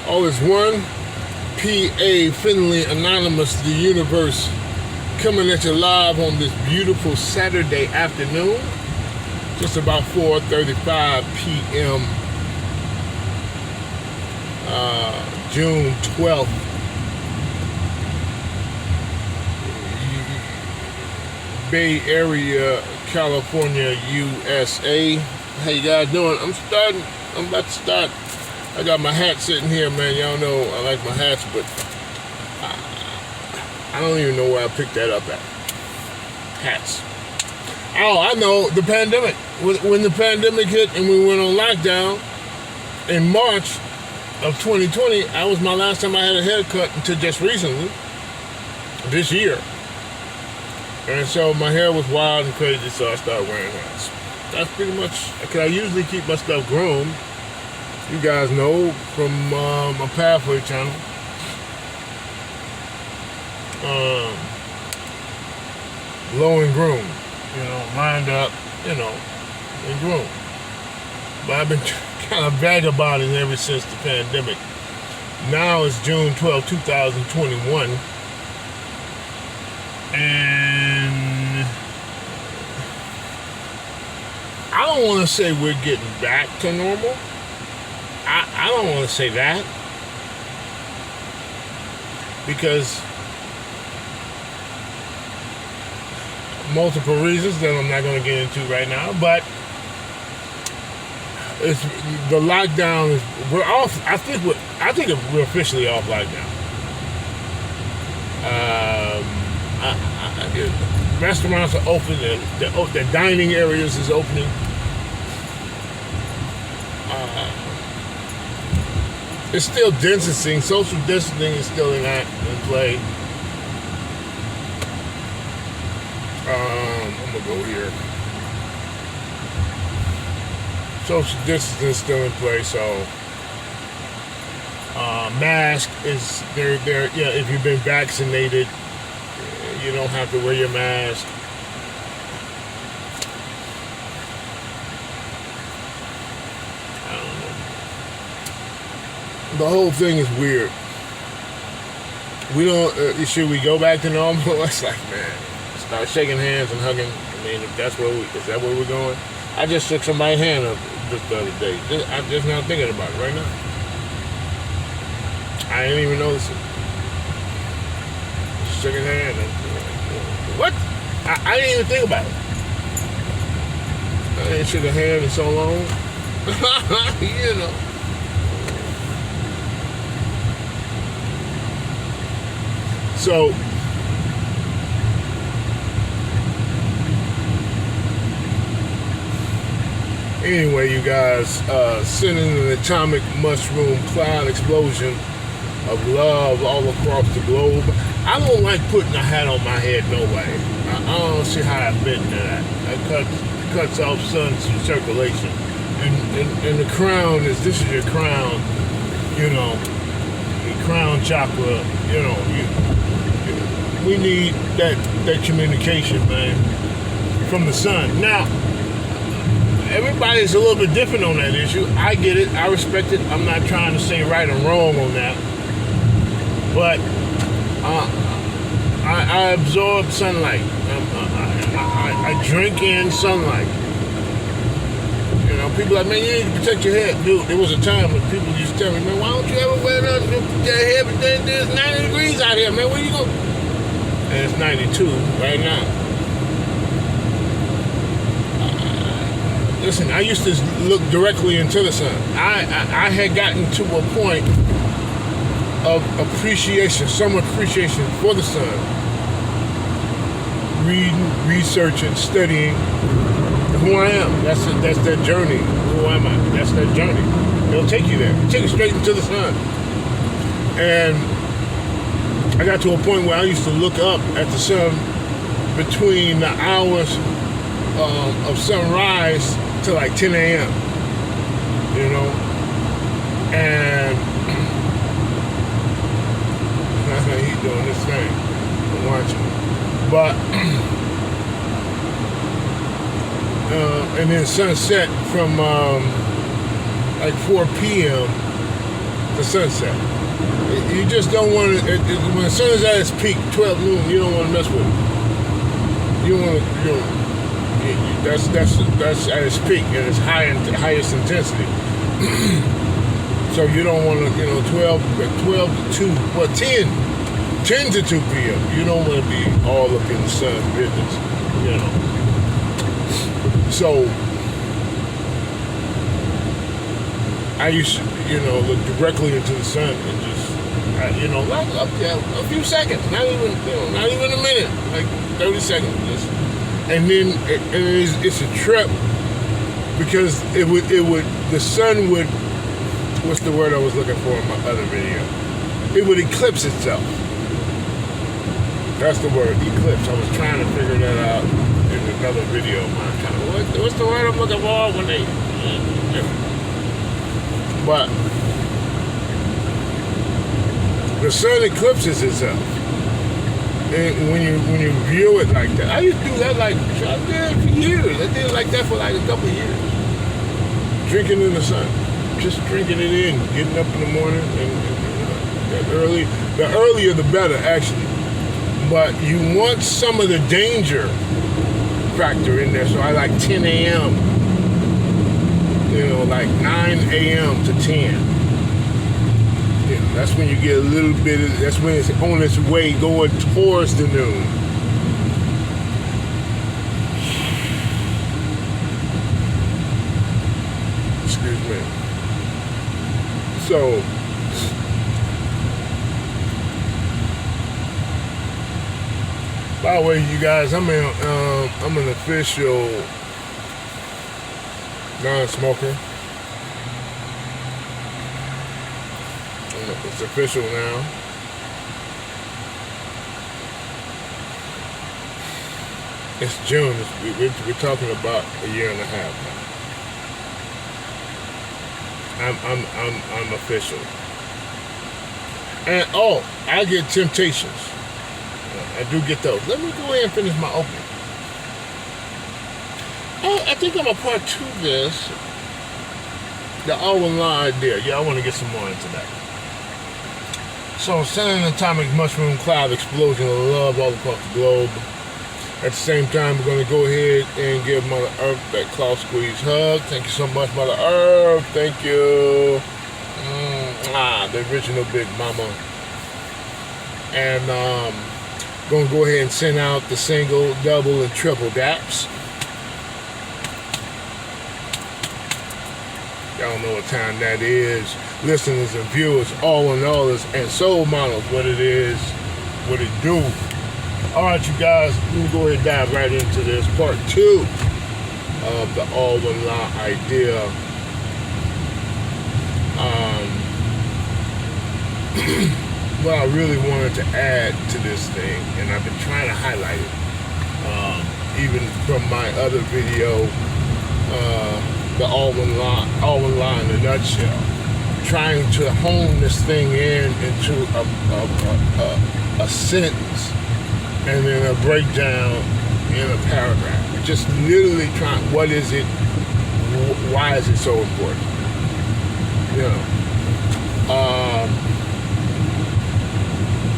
All is one. PA Finley Anonymous, the universe, coming at you live on this beautiful Saturday afternoon, just about 4:35 p.m. June 12th. Bay Area, California, USA. How you guys doing? I'm about to start. I got my hat sitting here, man. Y'all know I like my hats, but I don't even know where I picked that up at. Hats. Oh, I know, the pandemic. When the pandemic hit and we went on lockdown in March of 2020, that was my last time I had a haircut until just recently, this year. And so my hair was wild and crazy, so I started wearing hats. That's pretty much, because I usually keep my stuff groomed. You guys know from my Pathway channel. Low and groomed, lined up, and groomed. But I've been kind of vagabonding ever since the pandemic. Now it's June 12, 2021. And I don't want to say we're getting back to normal. I don't want to say that, because multiple reasons that I'm not going to get into right now, but it's the lockdown is, we're off. I think we're officially off lockdown. Restaurants are open, the dining areas is opening. It's still distancing. Social distancing is still in play. I'm gonna go here. Social distancing is still in play, so mask is there. Yeah, if you've been vaccinated, you don't have to wear your mask. The whole thing is weird. We don't. Should we go back to normal? It's like, man, start shaking hands and hugging. I mean, if that's is that where we're going? I just shook somebody's hand up just the other day. I'm just not thinking about it right now. I didn't even notice it. Shook his hand. What? I didn't even think about it. I ain't shook a hand in so long. So, anyway, you guys, sending an atomic mushroom cloud explosion of love all across the globe. I don't like putting a hat on my head, no way. I don't see how I fit into that. It cuts off sun circulation. And the crown this is your crown, your crown chakra, we need that communication, man, from the sun. Now, everybody's a little bit different on that issue. I get it. I respect it. I'm not trying to say right or wrong on that. But I absorb sunlight. I drink in sunlight. People are like, man, you need to protect your head. Dude, there was a time when people used to tell me, man, why don't you ever wear nothing to protect your head? But then there's 90 degrees out here, man. Where you going? And it's 92 right now. Listen, I used to look directly into the sun. I had gotten to a point of appreciation, some appreciation for the sun. Reading, researching, studying who I am. That's that journey. Who am I? That's that journey. It'll take you there. It'll take you straight into the sun. And I got to a point where I used to look up at the sun between the hours of sunrise to like 10 a.m. And he's doing this thing. I'm watching. But and then sunset from like 4 p.m. to the sunset. You just don't want to. When the sun is at its peak, 12 noon, you don't want to mess with it. You want to. That's at its peak and its highest intensity. So you don't want to, 12 to 2, well, 10 to 2 p.m. You don't want to be all up in the sun's business, So I used to, look directly into the sun and just, like up there a few seconds, not even a minute, like 30 seconds, just. And then it's a trip because the sun would, what's the word I was looking for in my other video? It would eclipse itself. That's the word, eclipse. I was trying to figure that out in another video of mine. What's the word I'm looking for when they... But the sun eclipses itself. And when you view it like that, I used to do that I did it for years. I did it like that for like a couple of years. Drinking in the sun. Just drinking it in, getting up in the morning, and the earlier the better, actually. But you want some of the danger factor in there, so I like 10 a.m., like 9 a.m. to 10. That's when you get a little bit of, that's when it's on its way going towards the noon. Excuse me. So, by the way, you guys, I'm an official non-smoker. It's official now. It's June. We're talking about a year and a half now. I'm official. And I get temptations. I do get those. Let me go ahead and finish my opening. I think I'm a part 2 of this. The All1llA Idea. Yeah, I want to get some more into that. So, sending an atomic mushroom cloud explosion of love all across the globe. At the same time, we're going to go ahead and give Mother Earth that claw squeeze hug. Thank you so much, Mother Earth. Thank you. The original Big Mama. And going to go ahead and send out the single, double, and triple daps. Y'all know what time that is. Listeners and viewers, AllOneAll and soul models, what it is, what it do. All right, you guys, let me go ahead and dive right into this part 2 of the All1llA Idea. What I really wanted to add to this thing, and I've been trying to highlight it, even from my other video, the All1llA in a nutshell. Trying to hone this thing into a sentence and then a breakdown in a paragraph. Just literally trying, what is it? Why is it so important?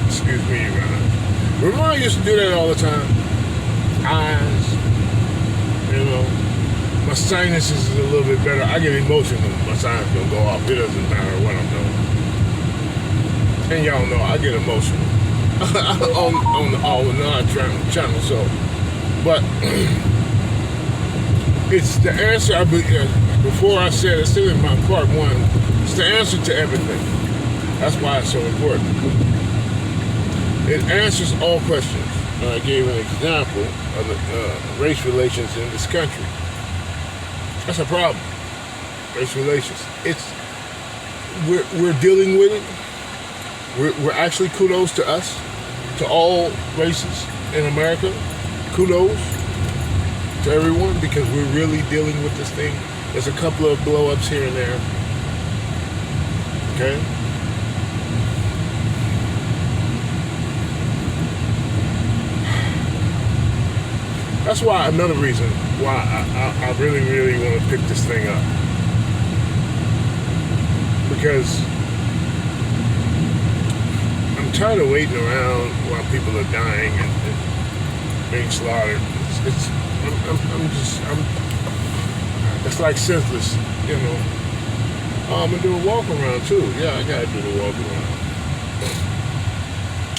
Excuse me, you guys. Remember I used to do that all the time? Eyes, my sinuses is a little bit better. I get emotional. My sinus gonna go off. It doesn't matter what I'm doing. And y'all know I get emotional on the All1llA channel. So, but it's the answer. Before I said it's still in my part 1. It's the answer to everything. That's why it's so important. It answers all questions. I gave an example of the race relations in this country. That's a problem. Race relations. We're dealing with it. We're actually, kudos to us, to all races in America. Kudos to everyone, because we're really dealing with this thing. There's a couple of blow-ups here and there. Okay? That's why, another reason why I really, really want to pick this thing up. Because tired of waiting around while people are dying and being slaughtered. It's like senseless, you know. Oh, I'm gonna do a walk around too. Yeah, I gotta do the walk around.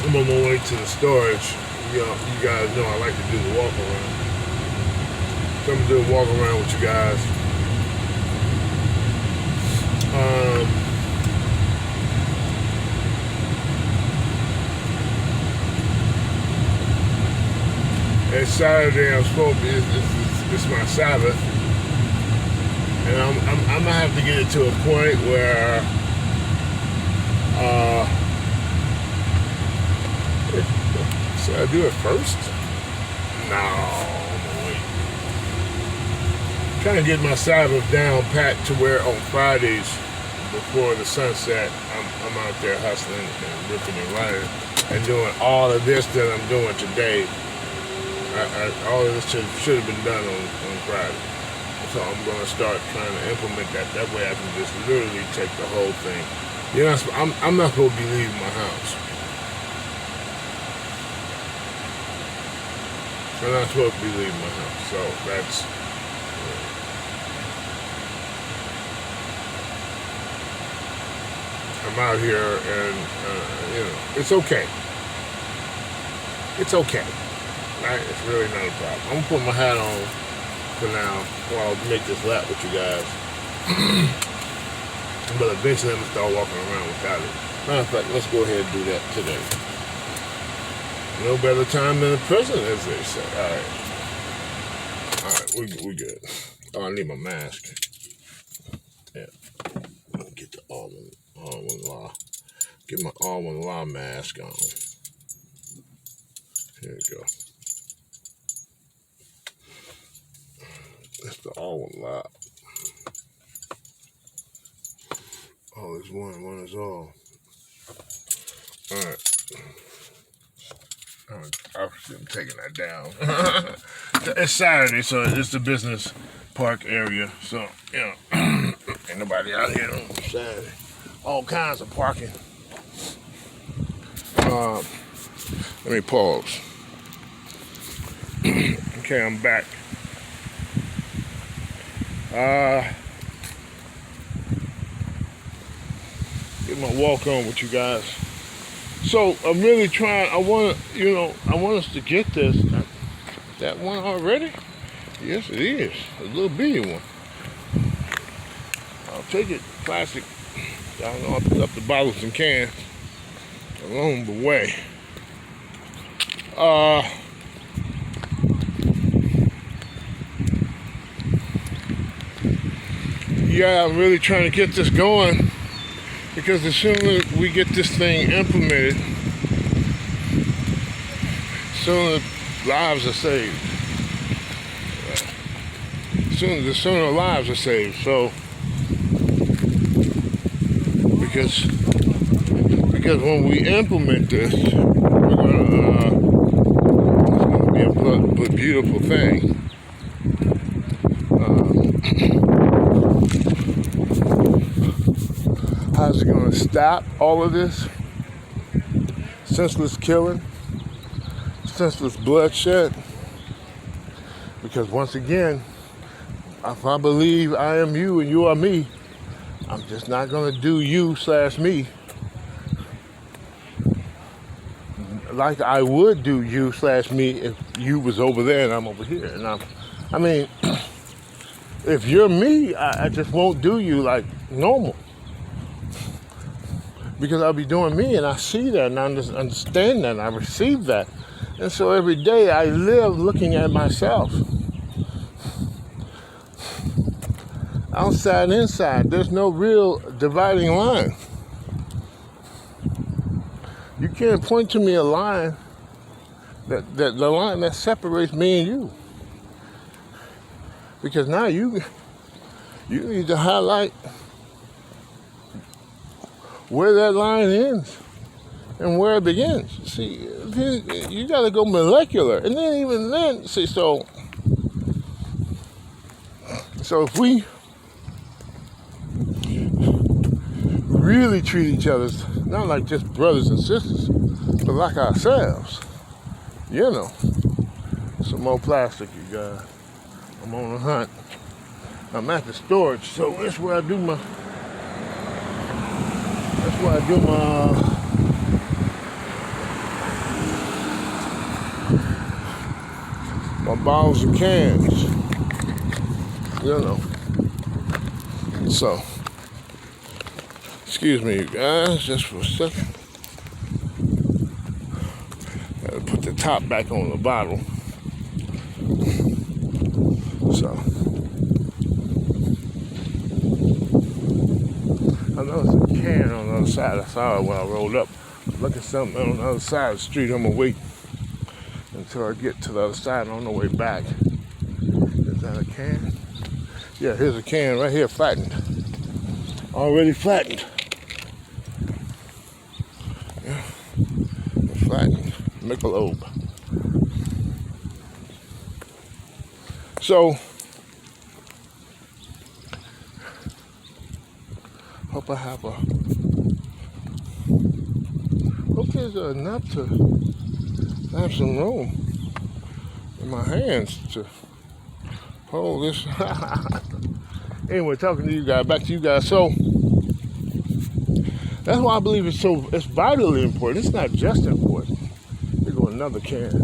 I'm on my way to the storage. You guys know I like to do the walk around. So I'm gonna do a walk around with you guys. It's Saturday. I'm supposed to. It's my Sabbath, and I'm gonna have to get it to a point where should I do it first? No, I'm gonna wait. Trying to get my Sabbath down pat to where on Fridays before the sunset, I'm out there hustling and ripping and running and doing all of this that I'm doing today. All of this should have been done on Friday. So I'm going to start trying to implement that. That way I can just literally take the whole thing. You know, I'm not going to be leaving my house. I'm not supposed to be leaving my house. So that's... I'm out here and, you know, it's okay. It's okay. Right? It's really not a problem. I'm gonna put my hat on for now while I make this lap with you guys. But eventually I'm gonna start walking around without it. Matter of fact, let's go ahead and do that today. No better time than the present, as they say. Alright, we good. Oh, I need my mask. Yeah. Get the All1llA. Get my All1llA mask on. Here we go. That's the All1llA. All is one is all. Alright. I'm taking that down. It's Saturday, so it's the business park area. So, you know, ain't nobody out here on Saturday. All kinds of parking. Let me pause. Okay, I'm back. Get my walk on with you guys. So I'm really trying. I want us to get this. That one already? Yes, it is. A little bitty one. I'll take it. Plastic. Y'all know I put up the bottles and cans along the way. Yeah, I'm really trying to get this going because as soon as we get this thing implemented, sooner lives are saved. The sooner lives are saved. So, because when we implement this, it's going to be a beautiful thing. How's it going to stop all of this senseless killing, senseless bloodshed? Because once again, if I believe I am you and you are me, I'm just not going to do you/me like I would do you/me if you was over there and I'm over here. And I mean, if you're me, I just won't do you like normal. Because I'll be doing me, and I see that, and I understand that, and I receive that. And so every day I live looking at myself. Outside and inside, there's no real dividing line. You can't point to me a line, that the line that separates me and you. Because now you need to highlight where that line ends and where it begins. See, you got to go molecular. And then even then, see, so if we really treat each other Not like just brothers and sisters, but like ourselves. You know. Some more plastic, you guys. I'm on a hunt. I'm at the storage, so that's where I do my bottles and cans. You know. So, excuse me, you guys, just for a second. Gotta put the top back on the bottle. So, I noticed a can on the other side. I saw it when I rolled up. Look at something on the other side of the street. I'm gonna wait until I get to the other side on the way back. Is that a can? Yeah, here's a can right here, flattened. Already flattened. Yeah, flattened. Michelob. So, hope I have hope there's enough to have some room in my hands to hold this. Anyway, talking to you guys, back to you guys. So, that's why I believe it's vitally important. It's not just important. Here go another can.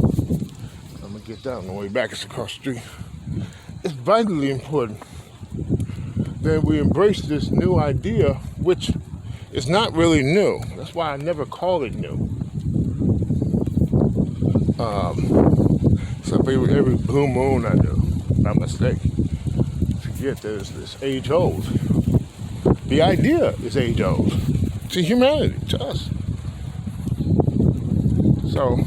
I'm gonna get that on the way back. It's across the street. It's vitally important that we embrace this new idea, which is not really new. That's why I never call it new. So every blue moon I do, by mistake, forget that it's age old. The idea is age old to humanity, to us. So,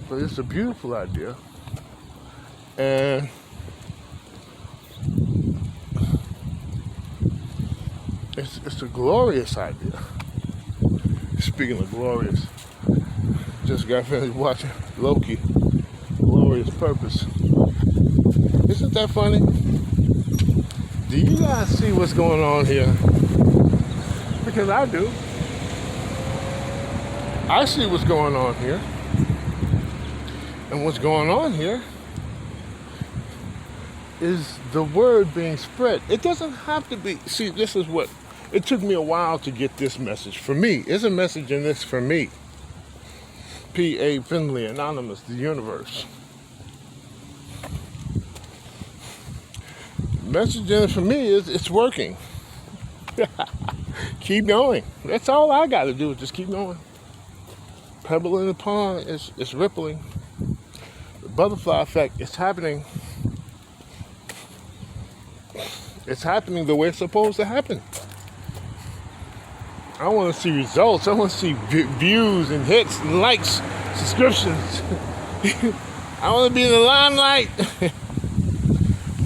but it's a beautiful idea, and it's a glorious idea. Speaking of glorious, just got finished watching Loki, Glorious Purpose. Isn't that funny? Do you guys see what's going on here? Because I do. I see what's going on here. And what's going on here is the word being spread. It doesn't have to be. See, this is what, it took me a while to get this message. For me, there's a message in this for me. P.A. Finley, Anonymous, the universe. The message in it for me is it's working. Keep going. That's all I got to do is just keep going. Pebble in the pond, it's rippling. The butterfly effect, it's happening. It's happening the way it's supposed to happen. I want to see results. I want to see views and hits and likes, subscriptions. I want to be in the limelight.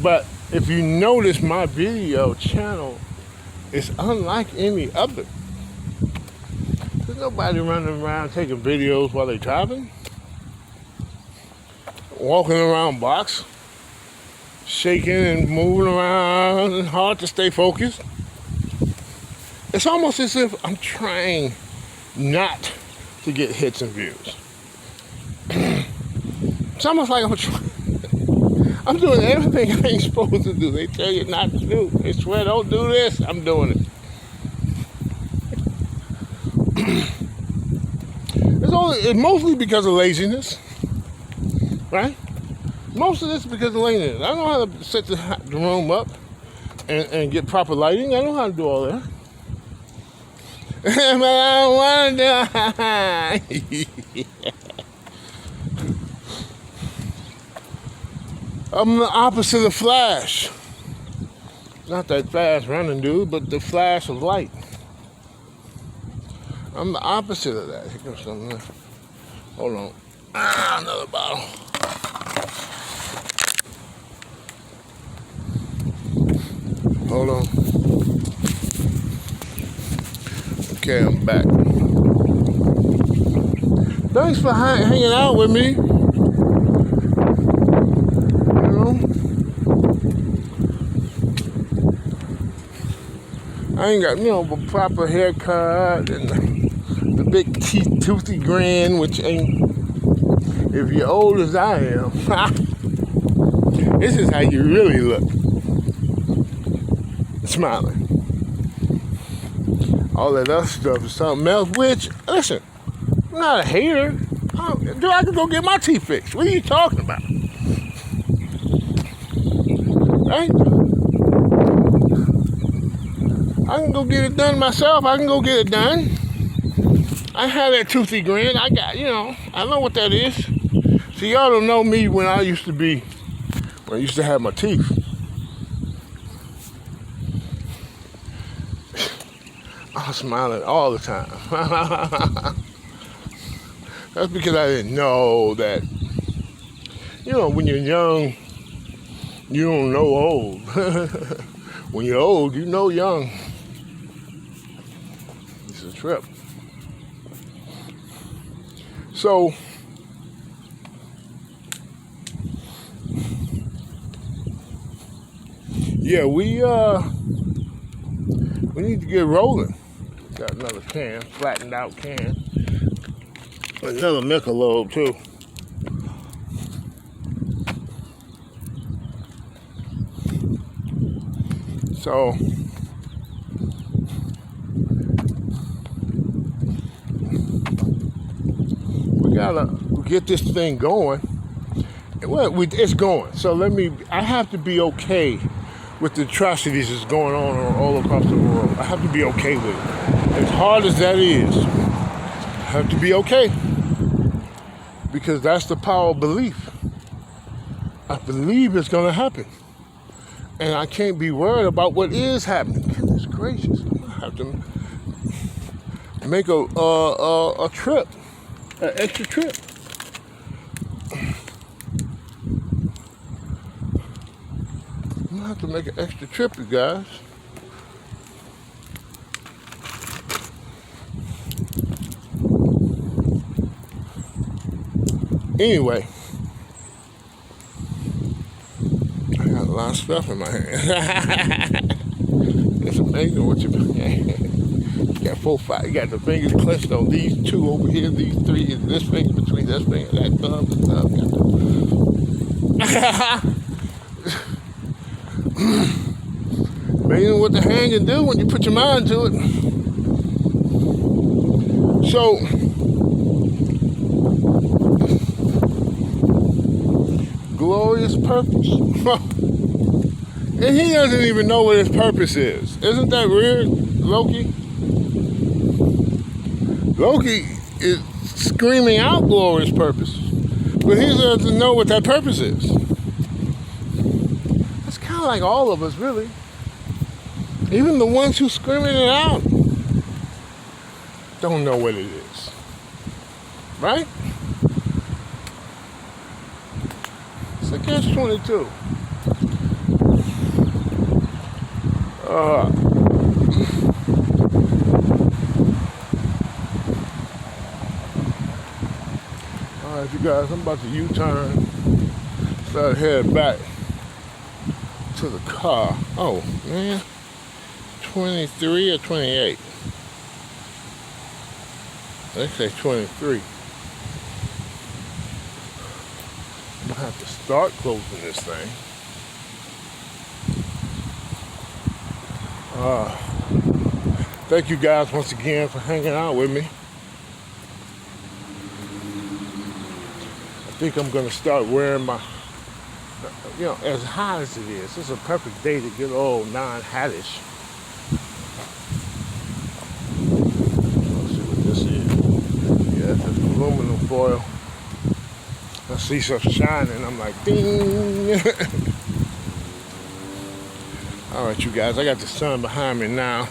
But if you notice, my video channel is unlike any other. There's nobody running around taking videos while they're driving, walking around blocks, shaking and moving around, and hard to stay focused. It's almost as if I'm trying not to get hits and views. It's almost like I'm doing everything I ain't supposed to do. They tell you not to do. They swear, don't do this. I'm doing it. It's mostly because of laziness, right? Most of this is because of laziness. I know how to set the room up and get proper lighting. I know how to do all that. But I don't want to do it. I'm the opposite of Flash. Not that fast running dude, but the flash of light. I'm the opposite of that. Here comes something there. Hold on. Another bottle. Hold on. Okay, I'm back. Thanks for hanging out with me. You know, I ain't got, the proper haircut and the big toothy grin, which ain't, if you're old as I am, this is how you really look. Smiling. All that other stuff is something else, which, listen, I'm not a hater. Dude, I can go get my teeth fixed. What are you talking about? Right? I can go get it done myself. I can go get it done. I have that toothy grin. I got, I know what that is. See, y'all don't know me when I used to have my teeth. I was smiling all the time. That's because I didn't know that, when you're young, you don't know old. When you're old, you know young. It's a trip. So, yeah, we need to get rolling. Got another can, flattened out can. Another Michelob too. So we gotta get this thing going. Well, it's going. So I have to be okay with the atrocities that's going on all across the world. I have to be okay with it. As hard as that is, I have to be okay. Because that's the power of belief. I believe it's going to happen. And I can't be worried about what is happening. Goodness gracious. I'm going to have to make a trip, an extra trip. I'm going to have to make an extra trip, you guys. Anyway, I got a lot of stuff in my hand. It's amazing what you got 4, 5. You got the fingers clutched on these 2 over here, these 3, and this finger between this finger, that thumb, and thumb. Amazing what the hand can do when you put your mind to it. So, glorious purpose. And he doesn't even know what his purpose is. Isn't that weird, Loki? Loki is screaming out glorious purpose. But he doesn't know what that purpose is. That's kind of like all of us, really. Even the ones who screaming it out don't know what it is. Right? It's a catch-22. Alright, you guys, I'm about to U-turn. Start heading back to the car. Oh, man. 23 or 28? Let's say 23. I'm gonna have to start closing this thing. Thank you guys once again for hanging out with me. I think I'm gonna start wearing my, as hot as it is. This is a perfect day to get all non-hattish. Let's see what this is. Yeah, it's just aluminum foil. I see stuff shining, I'm like, ding. All right, you guys, I got the sun behind me now,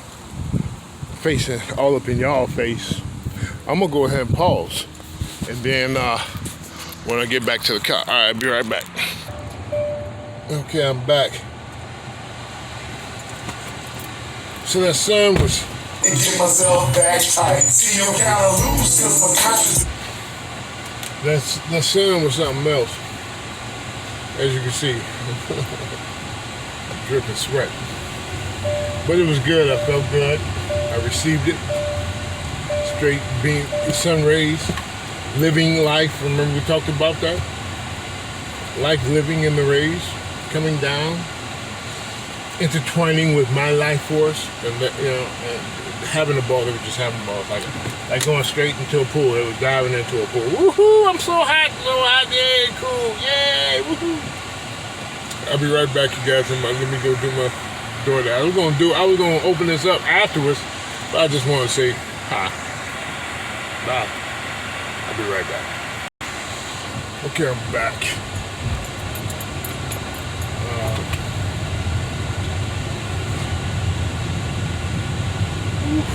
facing all up in y'all face. I'm gonna go ahead and pause, and then when I get back to the car, all right, I'll be right back. Okay, I'm back. So that sun was. And get myself back tight. See, you gotta lose some conscious. The sun was something else, as you can see. I'm dripping sweat. But it was good. I felt good. I received it. Straight beam, sun rays, living life. Remember we talked about that? Life living in the rays, coming down, intertwining with my life force, and and having a ball. They were just having balls, like going straight into a pool. They were diving into a pool. Woohoo! I'm so hot, yay, cool, yay, woohoo! I'll be right back, you guys. Let me go do my door there. I was gonna open this up afterwards, but I just want to say hi. Bye. I'll be right back. Okay, I'm back.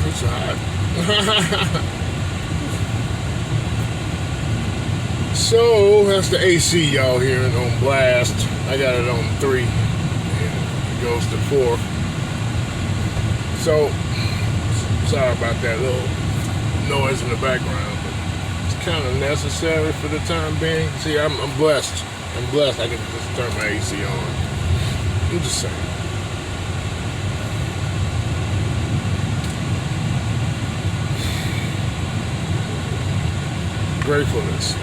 It's hot. So that's the AC y'all hearing on blast. I got it on 3 and it goes to 4. So sorry about that little noise in the background, but it's kind of necessary for the time being. See, I'm blessed. I'm blessed. I can just turn my AC on. I'm just saying. Gratefulness.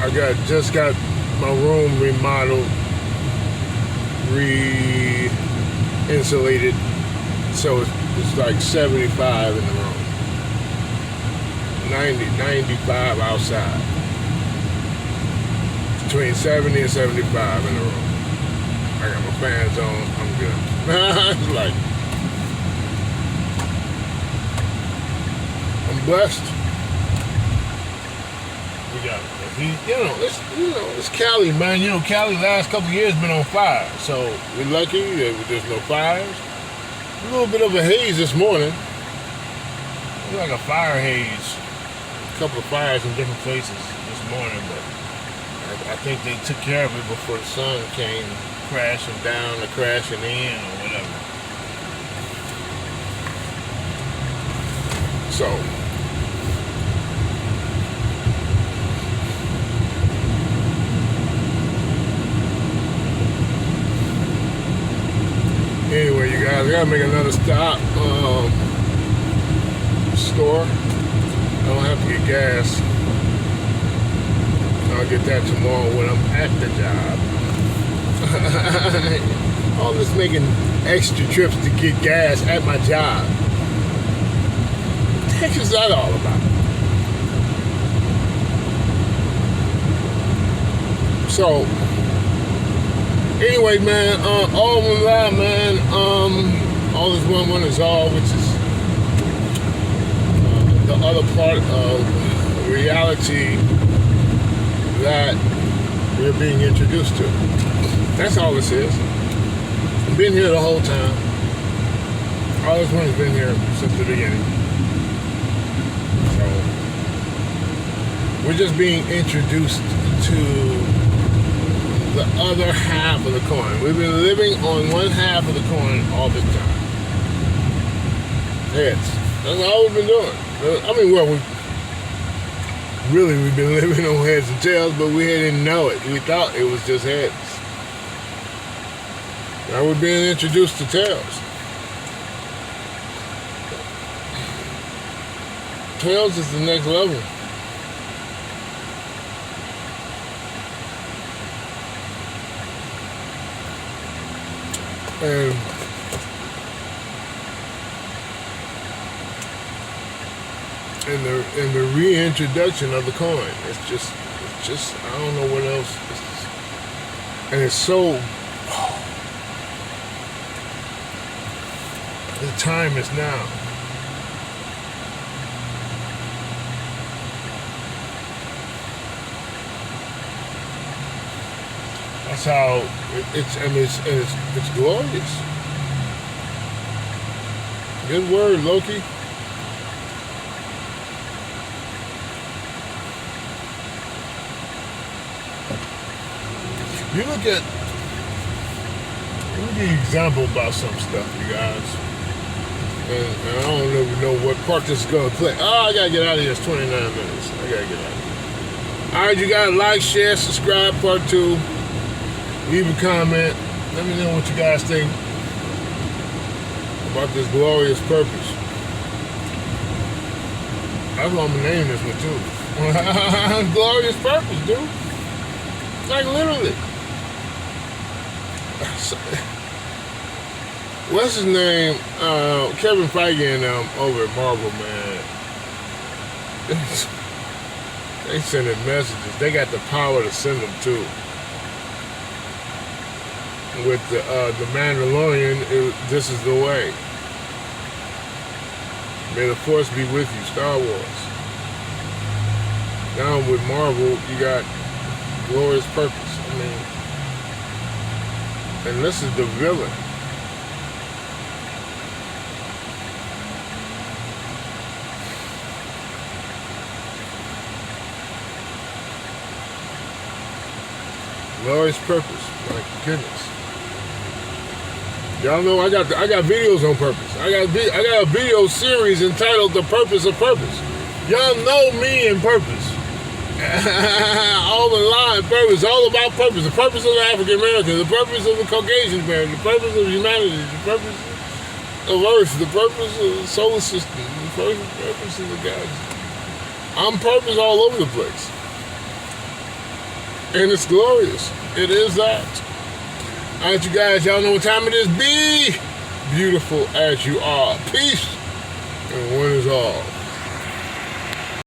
I just got my room remodeled, re-insulated, so it's like 75 in the room, 95 outside, between 70 and 75 in the room. I got my fans on, I'm good. It's like, I'm blessed. We got it's Cali, man. Cali last couple of years been on fire, so we're lucky that there's no fires. A little bit of a haze this morning. It's like a fire haze. A couple of fires in different places this morning, but I think they took care of it before the sun came crashing down or crashing in or whatever. So anyway, you guys, I gotta make another stop. Store. I don't have to get gas. I'll get that tomorrow when I'm at the job. All this making extra trips to get gas at my job. What the heck is that all about? So, anyway, man, All1llA, man, all is one is all, which is the other part of reality that we're being introduced to. That's all this is. I've been here the whole time. All this one has been here since the beginning. So, we're just being introduced to the other half of the coin. We've been living on one half of the coin all this time. Heads. That's all we've been doing. I mean, well, we've been living on heads and tails, but we didn't know it. We thought it was just heads. Now we're being introduced to tails. Tails is the next level. And the reintroduction of the coin. It's just I don't know what else. And it's so. The time is now. That's how it's glorious. Good word, Loki. You look at, let me give you an example about some stuff, you guys. And I don't even know what part this is going to play. Oh, I got to get out of here. It's 29 minutes. I got to get out of here. All right, you guys, like, share, subscribe, part 2. Leave a comment. Let me know what you guys think about this glorious purpose. That's what I'm gonna name this one too. Glorious purpose, dude. Like literally. What's his name? Kevin Feige and them over at Marvel, man. They sending messages. They got the power to send them too. With the Mandalorian, this is the way. May the Force be with you, Star Wars. Now with Marvel, you got glorious purpose. I mean, and this is the villain. Glorious purpose. My goodness. Y'all know I got videos on purpose. I got a video series entitled "The Purpose of Purpose." Y'all know me and purpose. All1llA purpose, all about purpose. The purpose of the African American, the purpose of the Caucasian American, the purpose of humanity, the purpose of Earth, the purpose of the solar system, the purpose of the galaxy. I'm purpose all over the place, and it's glorious. It is that. All right, you guys, y'all know what time it is. Be beautiful as you are. Peace, and one is all.